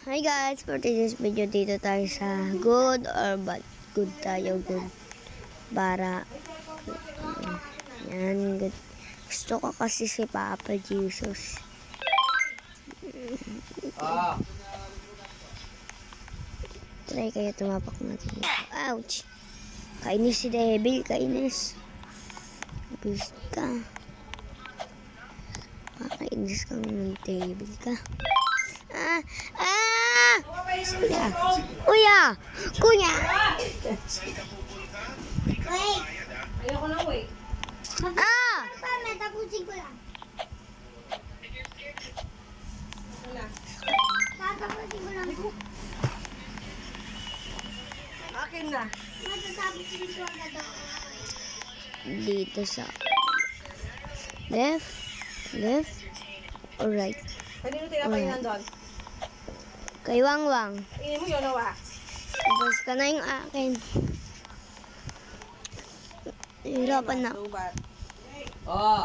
Hi guys, for today's video dito tayo sa good or bad. Good tayo, good. Para, yan, good. Gusto ko kasi si Papa Jesus. Try kaya tumapak natin dito. Ouch! Kainis si Devil, kainis. Gusto ka. Makainis kang ng Devil ka. Kuya! Kuya! Kuya! Wait! Ayoko na, wait. Paano? Tapusin ko lang. Wala. Tatapusin ko lang. Akin na. Matatapusin ko na daw. Dito sa left or right. Kanino tinapay nandun? Kay Wangwang. Ini mo yun, nawa. Tapos ka na yung akin. Hirapan na. Tubat. Oh,